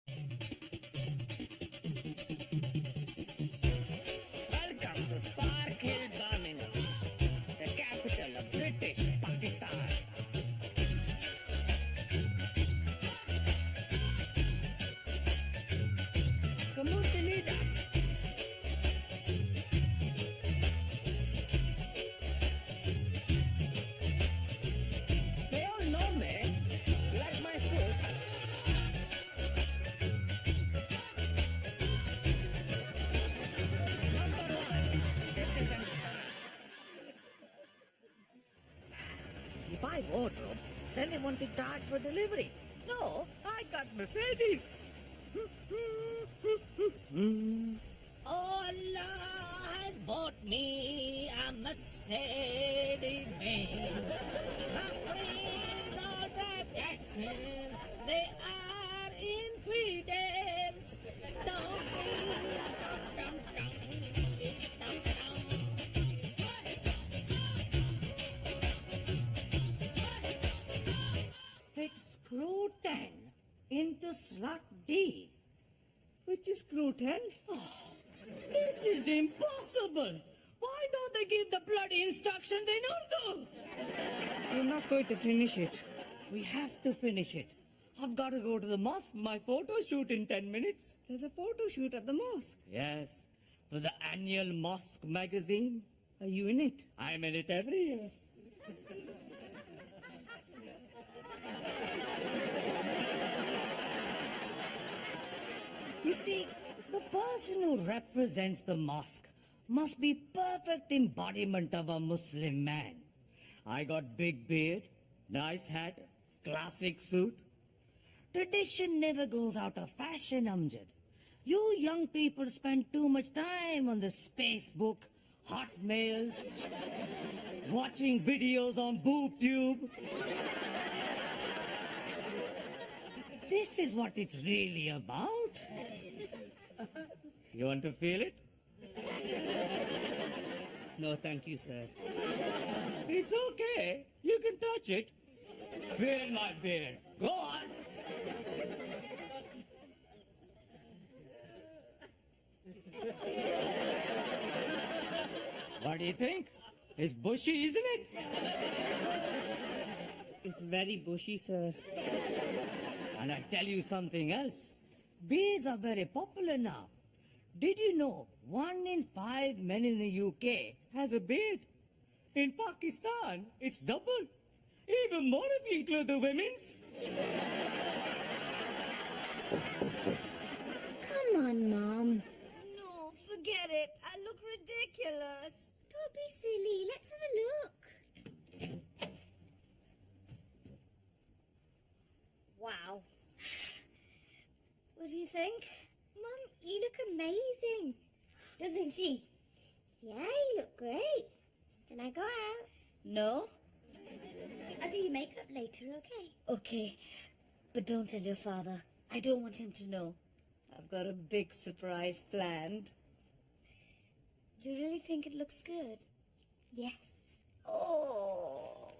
Welcome to Spark Hill, Birmingham, the capital of British Pakistan. ¿Cómo se mira? They all know me, like my suit. Number one, citizen. You buy wardrobe, then they want to charge for delivery. No, I got Mercedes. Allah has bought me a Mercedes Benz. My friends are the Jacksons. They are infidels. Don't be, dum, dum, dum, dum. Fit screw 10 into slot D. Which is screw 10? This is impossible. Why don't they give the bloody instructions in Urdu? We're not going to finish it. We have to finish it. I've got to go to the mosque for my photo shoot in 10 minutes. There's a photo shoot at the mosque? Yes, for the annual mosque magazine. Are you in it? I'm in it every year. You see, the person who represents the mosque must be perfect embodiment of a Muslim man. I got big beard, nice hat, classic suit. Tradition never goes out of fashion, Amjad. You young people spend too much time on the Facebook, hotmails, watching videos on BoobTube. This is what it's really about. You want to feel it? No, thank you, sir. It's okay. You can touch it. Feel my beard. Go on. What do you think? It's bushy, isn't it? It's very bushy, sir. And I tell you something else. Beards are very popular now. Did you know 1 in 5 men in the UK has a beard? In Pakistan, it's double. Even more if you include the women's. Come on, Mom. No, forget it. I look ridiculous. Don't be silly. Let's have a look. Wow. What do you think? Mum, you look amazing. Doesn't she? Yeah, you look great. Can I go out? No? I'll do your makeup later, okay? Okay, but don't tell your father. I don't want him to know. I've got a big surprise planned. Do you really think it looks good? Yes. Oh.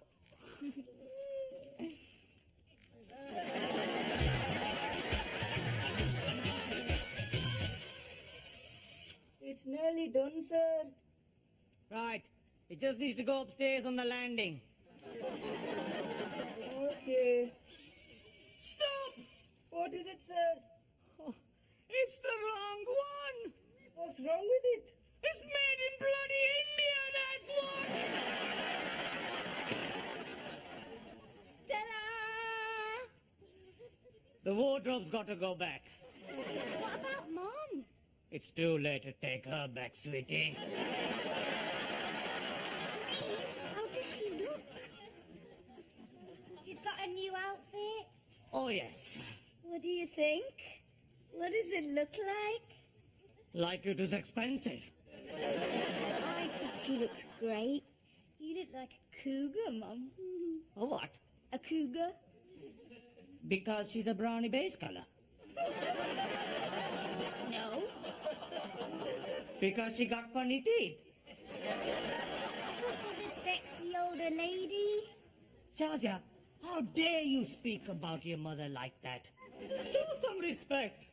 It's nearly done, sir. Right. It just needs to go upstairs on the landing. Okay. Stop! What is it, sir? Oh, it's the wrong one. What's wrong with it? It's made in bloody India, that's what! Ta-da! The wardrobe's got to go back. What about Mum? It's too late to take her back, sweetie. How does she look? She's got a new outfit. Oh, yes. What do you think? What does it look like? Like it was expensive. I think she looks great. You look like a cougar, Mum. A what? A cougar? Because she's a brownie base color. No. Because she got funny teeth. Because she's a sexy older lady. Shazia, how dare you speak about your mother like that? Show some respect.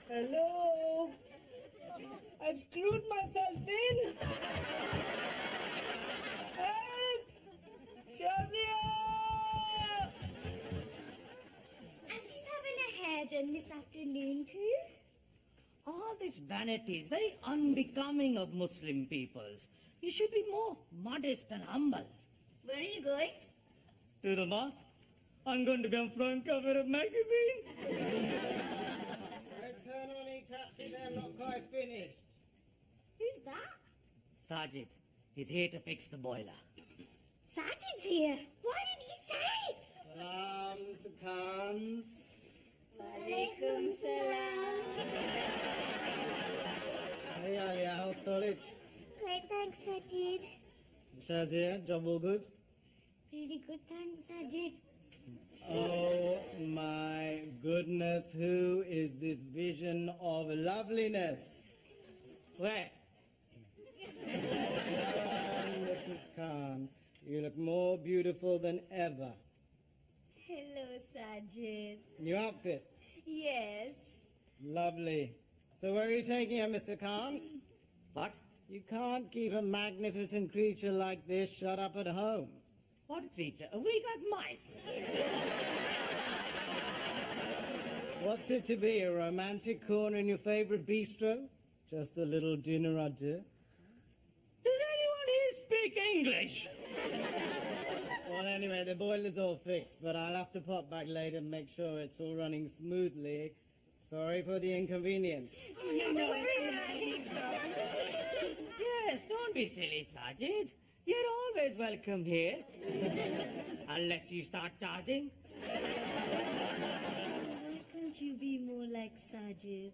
Hello? I've screwed myself in. Help! Shazia! And she's having her hair done this afternoon too. All this vanity is very unbecoming of Muslim peoples. You should be more modest and humble. Where are you going? To the mosque. I'm going to be on front cover of magazine. Turn on any taxi, I'm not quite finished. Who's that? Sajid, he's here to fix the boiler. Sajid's here. Why didn't you say? Salams, the cans. Walaikum salam. Hey, Alia, how's college? Great, thanks, Sajid. Shazia, job all good? Really good, thanks, Sajid. Oh my goodness, who is this vision of loveliness? Where? Mrs. Khan, you look more beautiful than ever. Hello, Sajid. New outfit, Yes. lovely. So where are you taking her, Mr. Khan? What? You can't keep a magnificent creature like this shut up at home. What creature? We got mice. What's it to be, a romantic corner in your favorite bistro? Just a little dinner à deux? Does anyone here speak English? Well, anyway, the boiler's all fixed, but I'll have to pop back later and make sure it's all running smoothly. Sorry for the inconvenience. Yes, don't be silly, Sajid. You're always welcome here. Unless you start charging. Why can't you be more like Sajid?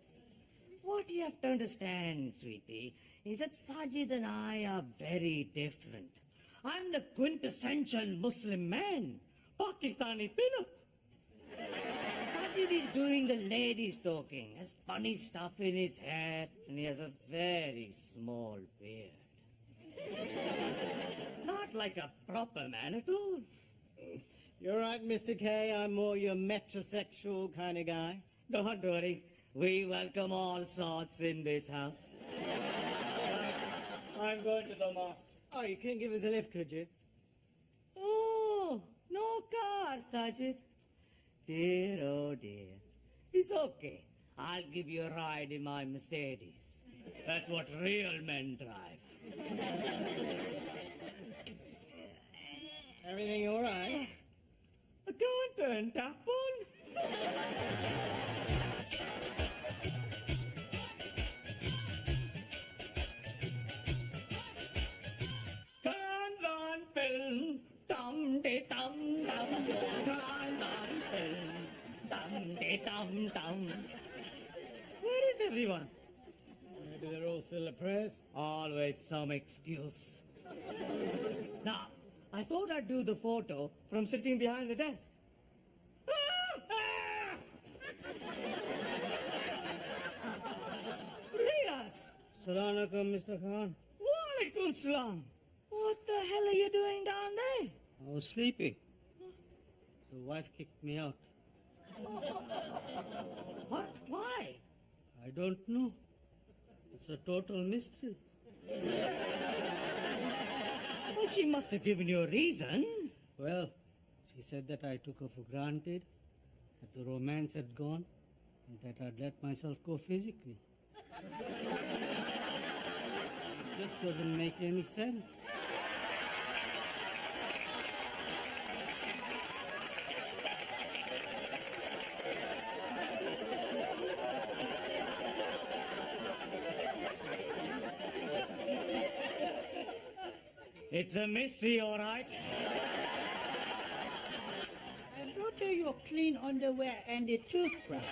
What you have to understand, sweetie, is that Sajid and I are very different. I'm the quintessential Muslim man. Pakistani pinup. Sajid is doing the ladies talking, has funny stuff in his hair, and he has a very small beard. Not like a proper man at all. You're right, Mr. K. I'm more your metrosexual kind of guy. Don't worry, we welcome all sorts in this house. I'm going to the mosque. Oh, you couldn't give us a lift, could you? Oh, no car, Sajid. Dear, oh dear. It's okay. I'll give you a ride in my Mercedes. That's what real men drive. Everything all right? Go and turn tap on. Cans on film, dum-de-dum-dum. Cans on film, dum-de-dum-dum. Where is everyone? Maybe they're all still at press. Always some excuse. Now, I thought I'd do the photo from sitting behind the desk. Riaz! Salaam alaikum, Mr. Khan. Walaikum salam. What the hell are you doing down there? I was sleeping. The wife kicked me out. What? Why? I don't know. It's a total mystery. Well, she must have given you a reason. Well, she said that I took her for granted, that the romance had gone, and that I'd let myself go physically. It just doesn't make any sense. It's a mystery, all right. I brought you your clean underwear and a toothbrush.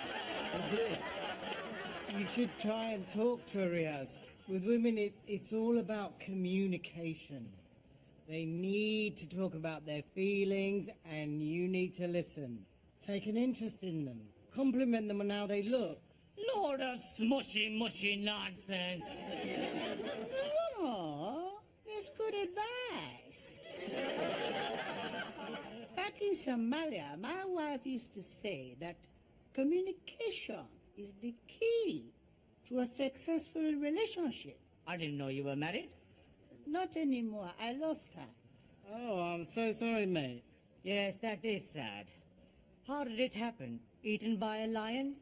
You should try and talk to her, Riaz. With women, it's all about communication. They need to talk about their feelings, and you need to listen. Take an interest in them. Compliment them on how they look. Load of smushy, mushy nonsense. Aw, That's good advice. Back in Somalia, my wife used to say that communication is the key to a successful relationship. I didn't know you were married. Not anymore. I lost her. Oh, I'm so sorry, mate. Yes, that is sad. How did it happen? Eaten by a lion?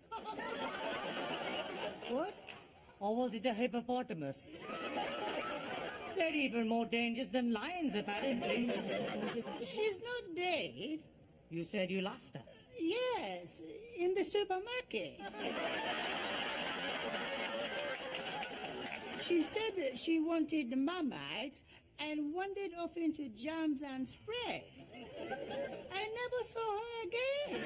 What? Or was it a hippopotamus? They're even more dangerous than lions, apparently. She's not dead. You said you lost her. Yes, in the supermarket. She said that she wanted Marmite and wandered off into jams and spreads. I never saw her again.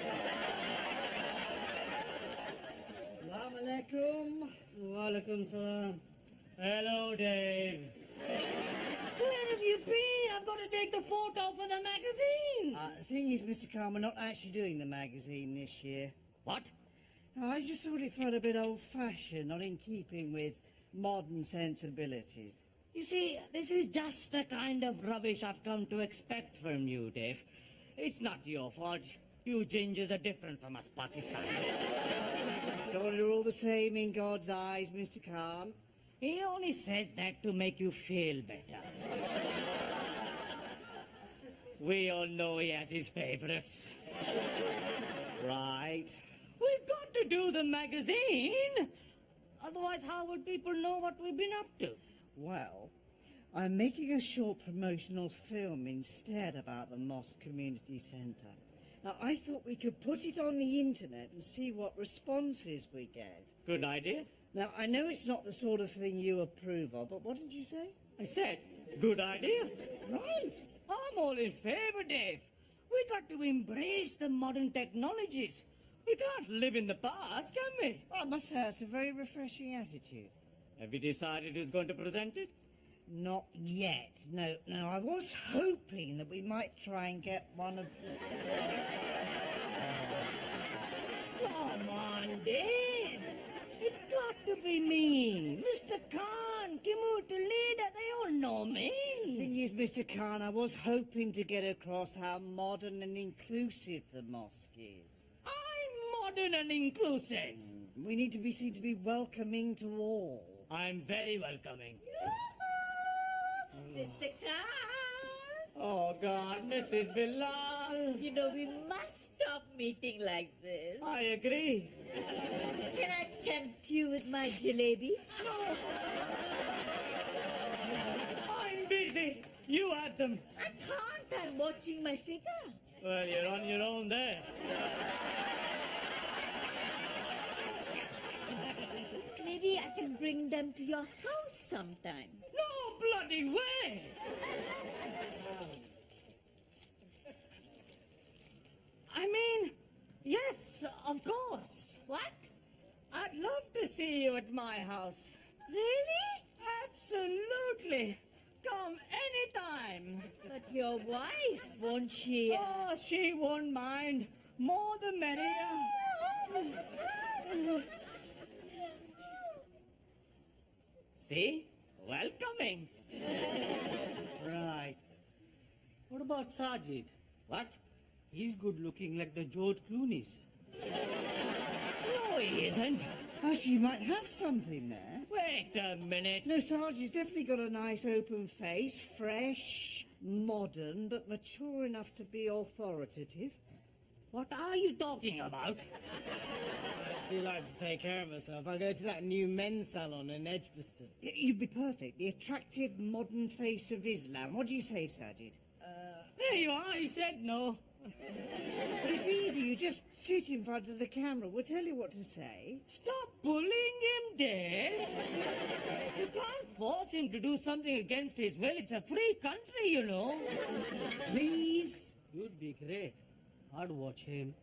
Assalamu alaikum. Walaikum salam. Hello, Dave. Where have you been? I've got to take the photo for the magazine. The thing is, Mr. Khan, we're not actually doing the magazine this year. What? No, I just thought it felt a bit old-fashioned, not in keeping with modern sensibilities. You see, this is just the kind of rubbish I've come to expect from you, Dave. It's not your fault. You gingers are different from us Pakistanis. So we're all the same in God's eyes, Mr. Khan. He only says that to make you feel better. We all know he has his favorites. Right. We've got to do the magazine. Otherwise, how will people know what we've been up to? Well, I'm making a short promotional film instead about the Mosque Community Centre. Now, I thought we could put it on the internet and see what responses we get. Good idea. Now, I know it's not the sort of thing you approve of, but what did you say? I said, good idea. Right. I'm all in favor, Dave. We got to embrace the modern technologies. We can't live in the past, can we? Well, I must say, it's a very refreshing attitude. Have you decided who's going to present it? Not yet. No, I was hoping that we might try and get one of... Come on, Dave. It's got to be me. Mr. Khan, Kimuta leader, they all know me. The thing is, Mr. Khan, I was hoping to get across how modern and inclusive the mosque is. I'm modern and inclusive. We need to be seen to be welcoming to all. I'm very welcoming. Mr. Khan! Oh, God, Mrs. Bilal. You know, we must stop meeting like this. I agree. Can I tempt you with my jalebis? I'm busy. You have them. I can't. I'm watching my figure. Well, you're on your own there. Maybe I can bring them to your house sometime. No bloody way! I mean, yes, of course. What? I'd love to see you at my house. Really? Absolutely. Come anytime. But your wife, won't she? Oh, she won't mind. More the merrier. See? Welcoming. Right. What about Sajid? What? He's good looking like the George Clooney's. No, he isn't. Oh, she might have something there. Wait a minute. No, Sarge, he's definitely got a nice open face, fresh, modern, but mature enough to be authoritative. What are you talking about? I do like to take care of myself. I go to that new men's salon in Edgbaston. You'd be perfect. The attractive modern face of Islam. What do you say, Sajid? There you are. He said no. But it's easy. You just sit in front of the camera. We'll tell you what to say. Stop bullying him, Dave. You can't force him to do something against his will. It's a free country, you know. Please. You'd be great. I'd watch him.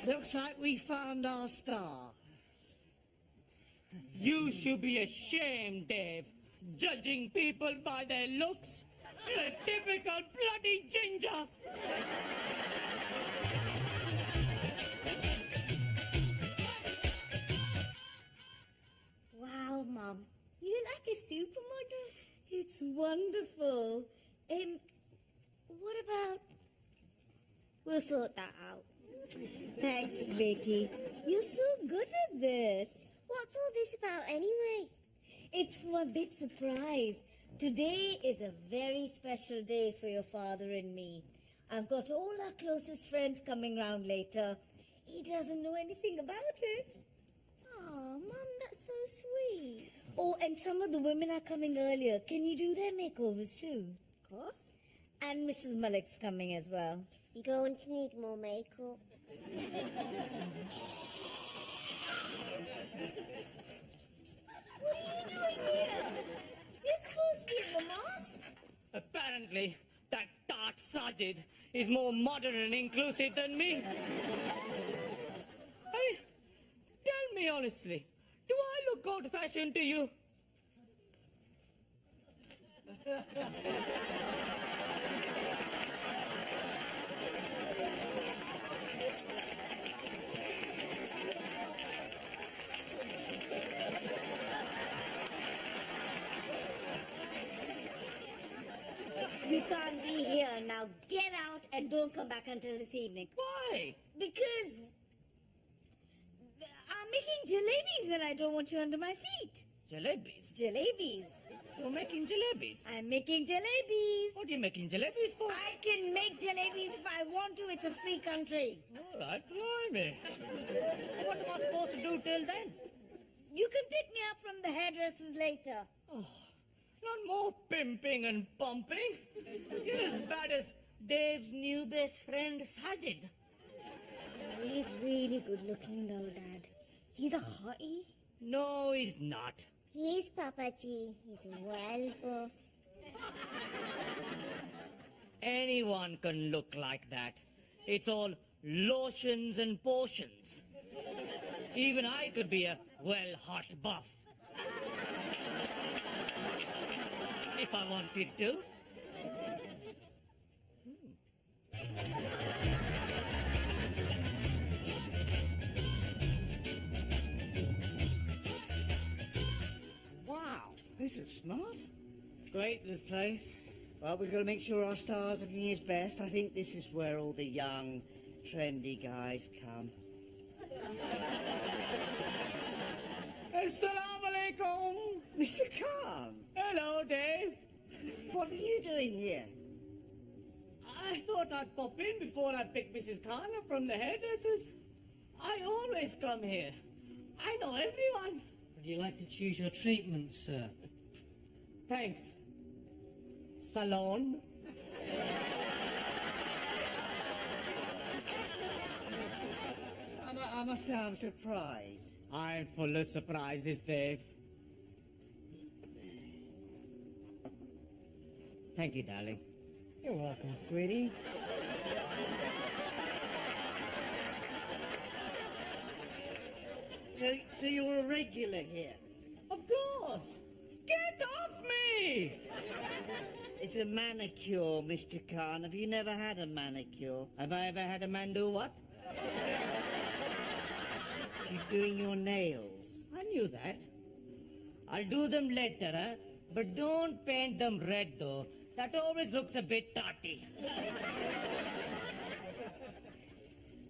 Looks like we found our star. You should be ashamed, Dave. Judging people by their looks. You're a typical bloody ginger. Wow, Mum. You look like a We'll sort that out. Thanks, Betty. You're so good at this. What's all this about anyway? It's for a big surprise. Today is a very special day for your father and me. I've got all our closest friends coming round later. He doesn't know anything about it. Oh, Mum, that's so sweet. Oh, and some of the women are coming earlier. Can you do their makeovers too? Of course. And Mrs. Malik's coming as well. You're going to need more makeup. What are you doing here? You're supposed to be in the mosque. Apparently, that tart Sajid is more modern and inclusive than me. I mean, tell me honestly, do I look old-fashioned to you? You can't be here now. Get out and don't come back until this evening. Why? Because I'm making jalebis and I don't want you under my feet. Jalebis? Jalebis. You're making jalebis? I'm making jalebis. What are you making jalebis for? I can make jalebis if I want to. It's a free country. All right, blimey. What am I supposed to do till then? You can pick me up from the hairdressers later. Not more pimping and pumping. You're as bad as Dave's new best friend, Sajid. He's really good looking though, Dad. He's a hottie. No, he's not. He is, Papa G. He's well buff. Anyone can look like that. It's all lotions and potions. Even I could be a well-hot buff. If I wanted to. Wow, this looks smart. It's great, this place. Well, we've got to make sure our star's looking his best. I think this is where all the young, trendy guys come. Assalamu alaikum. Mr. Khan, Hello, Dave. what are you doing here? I thought I'd pop in before I pick Mrs. Khan up from the hairdressers. I always come here. I know everyone. Would you like to choose your treatment, sir? Thanks. Salon. I must say I'm surprised. I'm full of surprises, Dave. Thank you, darling. You're welcome, sweetie. So you're a regular here? Of course. Get off me! It's a manicure, Mr. Khan. Have you never had a manicure? Have I ever had a man do what? She's doing your nails. I knew that. I'll do them later, huh? But don't paint them red, though. That always looks a bit tarty.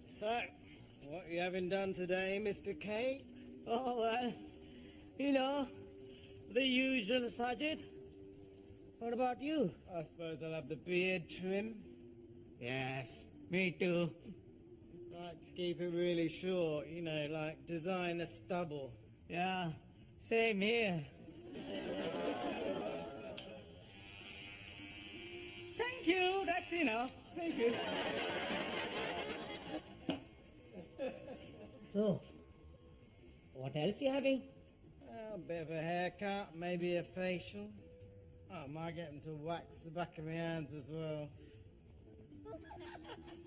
So, what you having done today, Mr. K? Oh, well, you know, the usual, Sajid. What about you? I suppose I'll have the beard trim. Yes, me too. Like to keep it really short, you know, like designer stubble. Yeah, same here. Thank you, that's enough. Thank you. So, what else you having? A bit of a haircut, maybe a facial. Oh, I might get them to wax the back of my hands as well.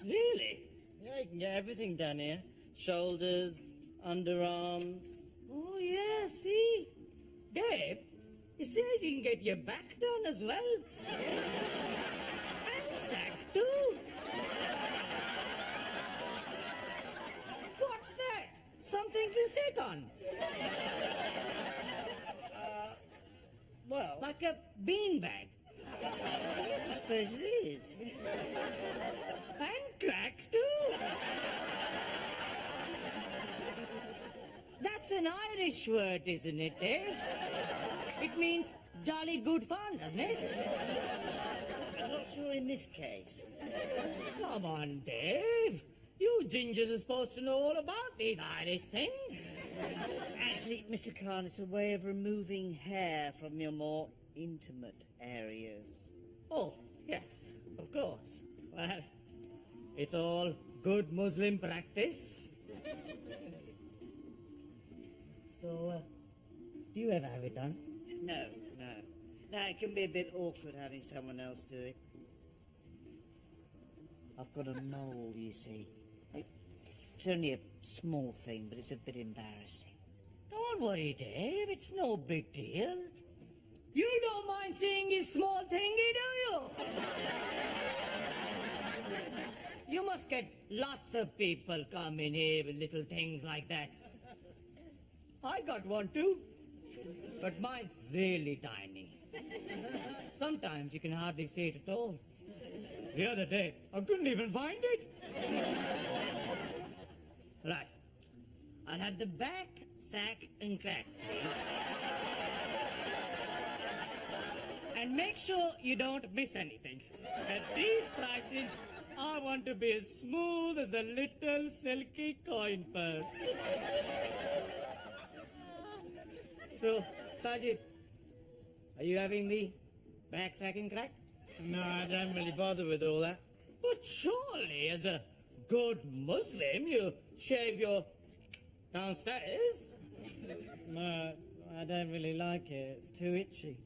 Really? Yeah, you can get everything done here. Shoulders, underarms. Oh, yeah, see? Dave, it says you can get your back done as well. And sack too. What's that? Something you sit on? Well, Like a beanbag. yes, I suppose it is. And crack Irish word, isn't it, Dave? It means jolly good fun, doesn't it? I'm not sure in this case. Come on, Dave. You gingers are supposed to know all about these Irish things. Actually, Mr. Khan, it's a way of removing hair from your more intimate areas. Oh, yes, of course. Well, it's all good Muslim practice. So, do you ever have it done? No. No, it can be a bit awkward having someone else do it. I've got a mole, you see. It's only a small thing, but it's a bit embarrassing. Don't worry, Dave. It's no big deal. You don't mind seeing his small thingy, do you? You must get lots of people coming here with little things like that. I got one too, but mine's really tiny. Sometimes you can hardly see it at all. The other day, I couldn't even find it. Right. I'll have the back, sack, and crack. And make sure you don't miss anything. At these prices, I want to be as smooth as a little silky coin purse. So, Sajid, are you having the back, sack, and crack? No, I don't really bother with all that. But surely, as a good Muslim, you shave your downstairs. No, I don't really like it. It's too itchy.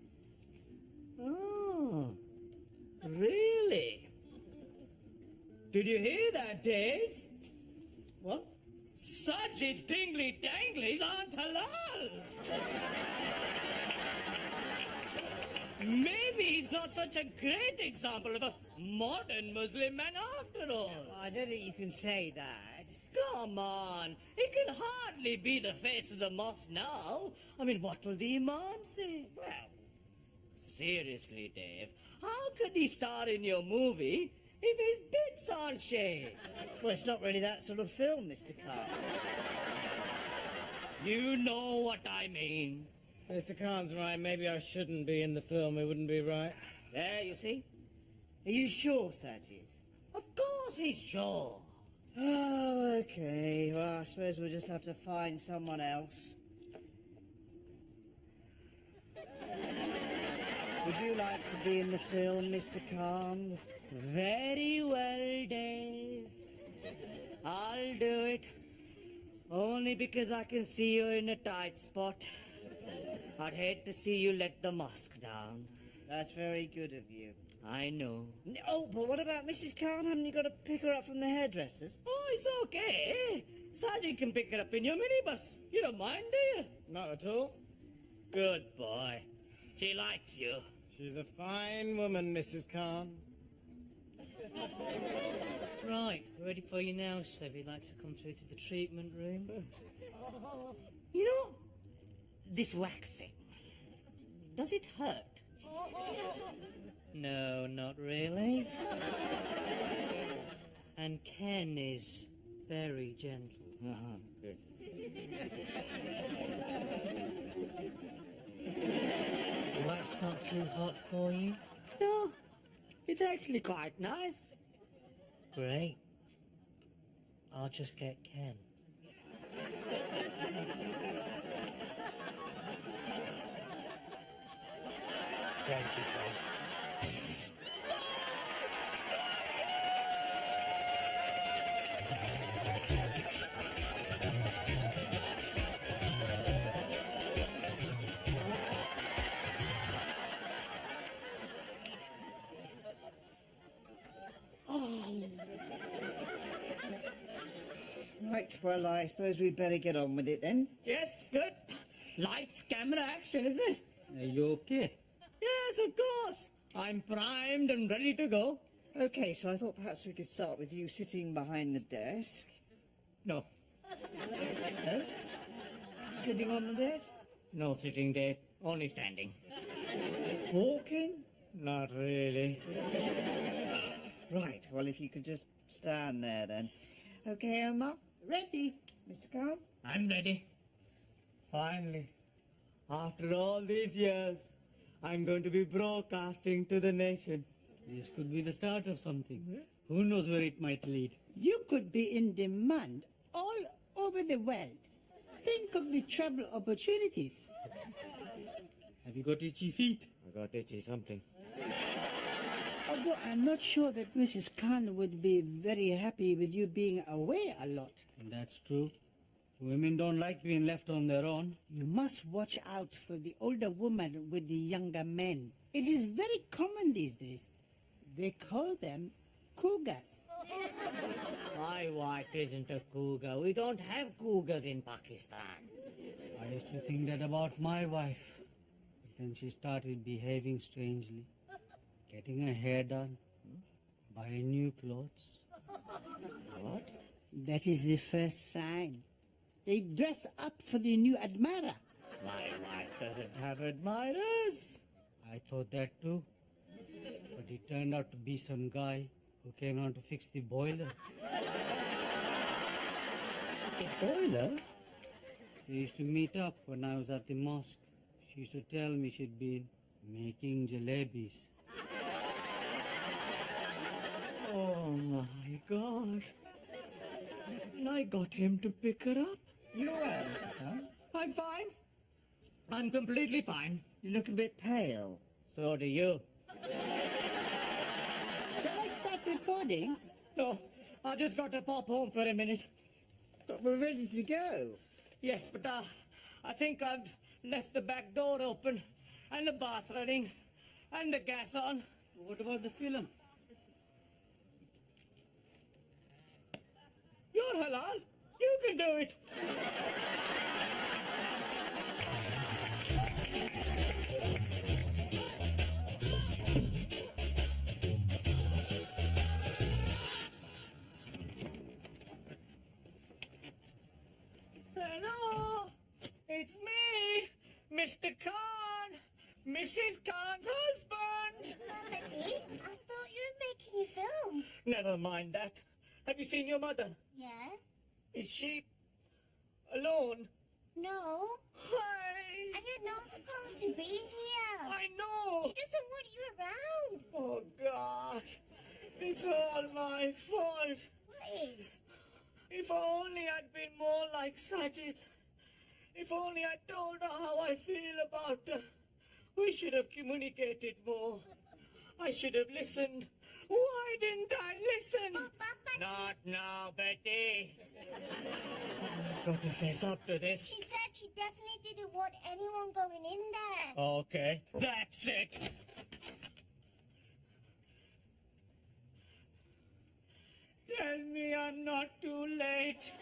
Oh, really? Did you hear that, Dave? What? Sajid's dingly danglies aren't halal. Maybe he's not such a great example of a modern Muslim man after all. I don't think you can say that. Come on, he can hardly be the face of the mosque now. I mean, what will the Imam say? Well, seriously, Dave, how could he star in your movie if his bits aren't shaved? Well, it's not really that sort of film, Mr. Khan. You know what I mean. Mr. Khan's right. Maybe I shouldn't be in the film. It wouldn't be right. There, you see? Are you sure, Sajid? Of course he's sure. Oh, okay. Well, I suppose we'll just have to find someone else. Would you like to be in the film, Mr. Khan? Very well, Dave. I'll do it. Only because I can see you're in a tight spot. I'd hate to see you let the mosque down. That's very good of you. I know. Oh, but what about Mrs. Khan? Haven't you got to pick her up from the hairdressers? Oh, it's okay. Sajid can pick her up in your minibus. You don't mind, do you? Not at all. Good boy. She likes you. She's a fine woman, Mrs. Khan. Right, ready for you now, so if you'd like to come through to the treatment room. You know, this waxing, does it hurt? No, not really. And Ken is very gentle. Good. The wax not too hot for you? No, it's actually quite nice. Great. I'll just get Ken. Thank you, Ken. Right, well, I suppose we'd better get on with it then. Yes, good. Lights, camera, action, isn't it? Are you okay? Yes, of course. I'm primed and ready to go. Okay, so I thought perhaps we could start with you sitting behind the desk. No, No? Sitting on the desk? no sitting, Dave. Only standing. Walking? Not really. Right, well, if you could just stand there then. Okay, Emma? Ready, Mr. Khan? I'm ready. Finally, after all these years, I'm going to be broadcasting to the nation. This could be the start of something. Who knows where it might lead? You could be in demand all over the world. Think of the travel opportunities. Have you got itchy feet? I got itchy something. Although I'm not sure that Mrs. Khan would be very happy with you being away a lot. And that's true. Women don't like being left on their own. You must watch out for the older woman with the younger men. It is very common these days. They call them cougars. My wife isn't a cougar. We don't have cougars in Pakistan. I used to think that about my wife. But then she started behaving strangely. Getting her hair done. Buying new clothes. What? That is the first sign. They dress up for the new admirer. My wife doesn't have admirers. I thought that too. But it turned out to be some guy who came around to fix the boiler. The boiler? We used to meet up when I was at the mosque. She used to tell me she'd been making jalebis. Oh my God. And I got him to pick her up. You are, Mr. Khan. I'm fine. I'm completely fine. You look a bit pale. So do you. Shall I start recording? No, I just got to pop home for a minute. But we're ready to go. Yes, but I think I've left the back door open and the bath running and the gas on. What about the film? You're halal. You can do it. Hello, it's me, Mr. Khan, Mrs. Khan's husband. Daddy, I thought you were making a film. Never mind that. Have you seen your mother? Yeah? Is she alone? No. Hi. And you're not supposed to be here. I know. She doesn't want you around. Oh, God. It's all my fault. What is? If only I'd been more like Sajid. If only I told her how I feel about her. We should have communicated more. I should have listened. Why didn't I listen? But Not now, Betty. I've got to face up to this. she said she definitely didn't want anyone going in there. Okay, that's it. Tell me I'm not too late.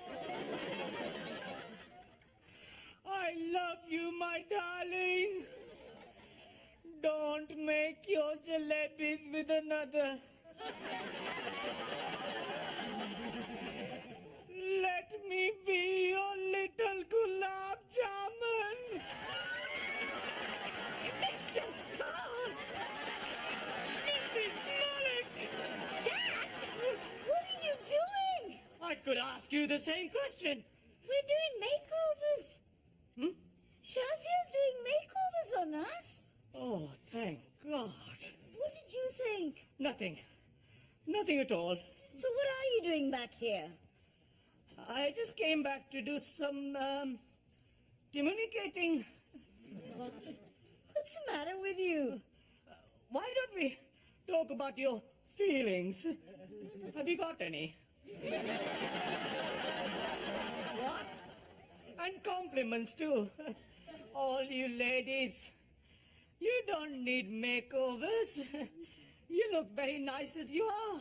I love you, my darling. Don't make your jalebis with another. Let me be your little gulab jamun. Mr. Khan! Mrs. Malik! Dad! What are you doing? I could ask you the same question. We're doing makeovers. Hmm? Shazia's doing makeovers on us. Oh, thank God. What did you think? Nothing. Nothing at all. So what are you doing back here? I just came back to do some, communicating. What? What's the matter with you? Why don't we talk about your feelings? Have you got any? What? And compliments, too. All you ladies. You don't need makeovers. You look very nice as you are.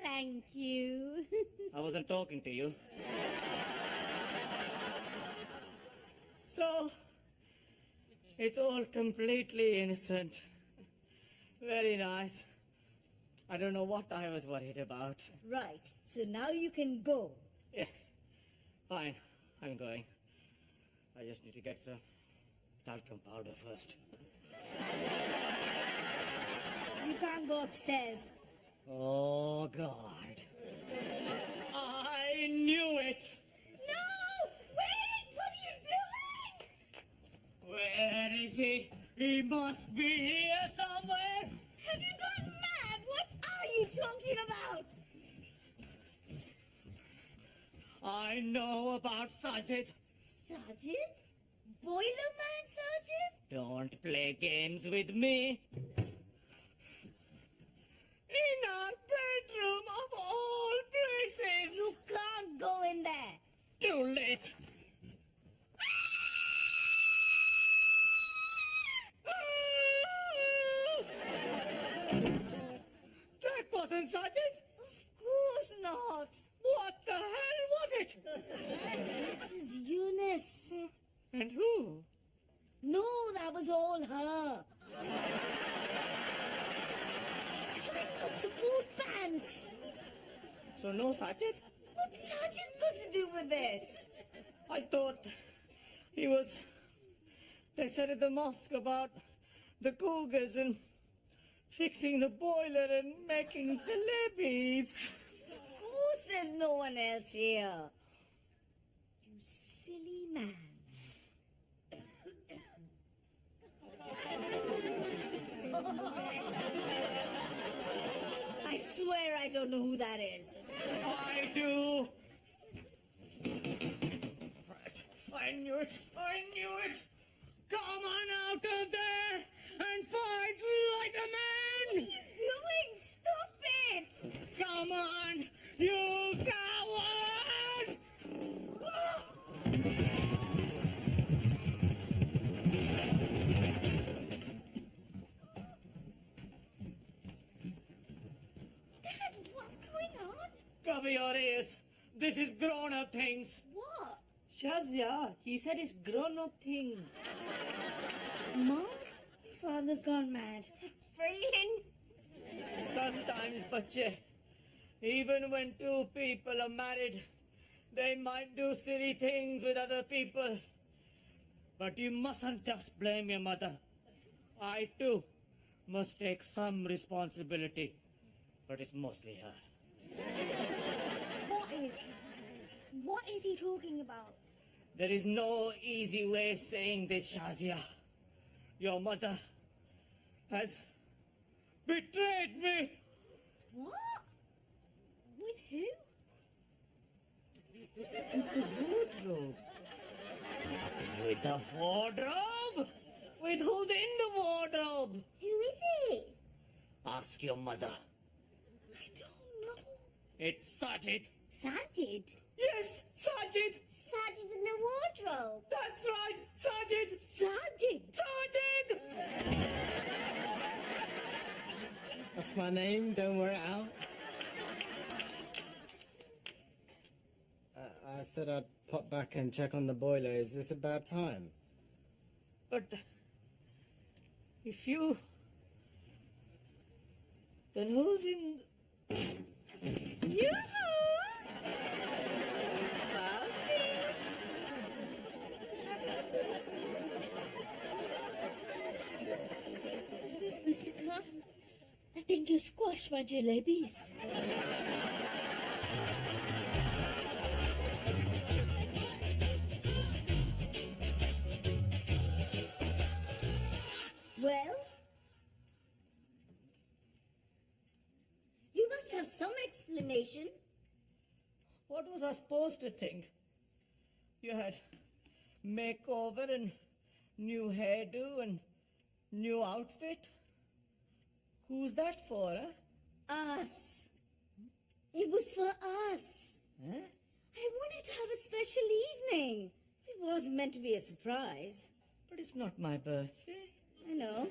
Thank you. I wasn't talking to you. So, it's all completely innocent. Very nice. I don't know what I was worried about. Right, so now you can go. Yes. Fine. I'm going. I just need to get some talcum powder first. You can't go upstairs. Oh, God. I knew it. No! Wait! What are you doing? must be here somewhere. Have you gone mad? What are you talking about? I know about Sajid. Sergeant? Boilerman Sergeant? Don't play games with me. In our bedroom of all places. You can't go in there. Too late. That wasn't Sajid. Of course not. What the hell was it? This is Eunice. And who? No, that was all her. She's trying on support pants. So no Sajid? What's Sergeant got to do with this? I thought he was... They said at the mosque about the cougars and fixing the boiler and making jalebis. Of course there's no one else here. You silly man. I swear I don't know who that is. I do. Right. I knew it. I knew it. Come on out of there and fight like a What are man. you doing? Stop it! Come on, you coward. Dad, what's going on? Cover your ears. This is grown-up things. What? Shazia, he said it's grown-up things. Mom? My father's gone mad. Brilliant. Sometimes, bache, even when two people are married, they might do silly things with other people. But you mustn't just blame your mother. I, too, must take some responsibility. But it's mostly her. What is he talking about? There is no easy way of saying this, Shazia. Your mother has betrayed me. What? With who? With the wardrobe. With the wardrobe? With who's in the wardrobe? Who is it? Ask your mother. I don't know. It's Sajid. Sajid. Yes, Sajid. Sajid in the wardrobe. That's right, Sajid. Sajid. Sajid. That's my name, don't wear it out. I said I'd pop back and check on the boiler. Is this about time? But if you... Then who's in... Mr. Khan, I think you squashed my jalebis. Well? You must have some explanation. What was I supposed to think? You had makeover and new hairdo and new outfit? Who's that for, huh? Us. It was for us. Huh? I wanted to have a special evening. It wasn't meant to be a surprise. But it's not my birthday. I know.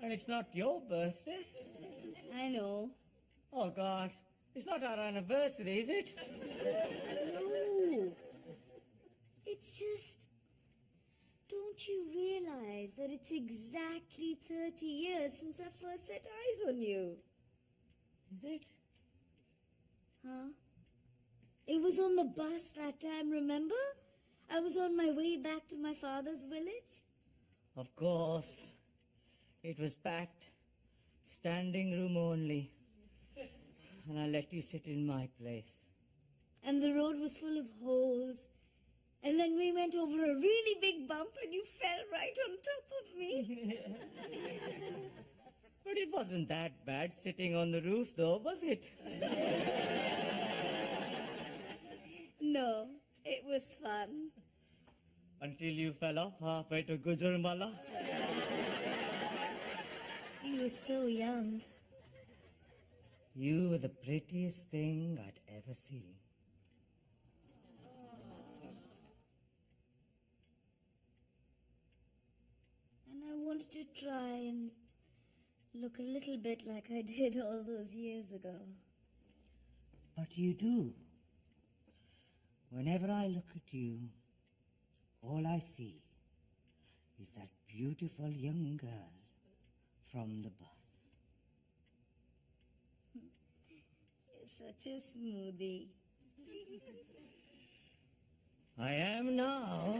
And it's not your birthday. I know. Oh, God. It's not our anniversary, is it? No. It's just... Don't you realize that it's exactly 30 years since I first set eyes on you? Is it? Huh? It was on the bus that time, remember? I was on my way back to my father's village. Of course. It was packed. Standing room only. And I let you sit in my place. And the road was full of holes. And then we went over a really big bump and you fell right on top of me. But it wasn't that bad sitting on the roof, though, was it? No, it was fun. Until you fell off halfway to Gujarmala. You were so young. You were the prettiest thing I'd ever seen. And I wanted to try and look a little bit like I did all those years ago. But you do. Whenever I look at you, all I see is that beautiful young girl from the bus. You're such a smoothie. I am now.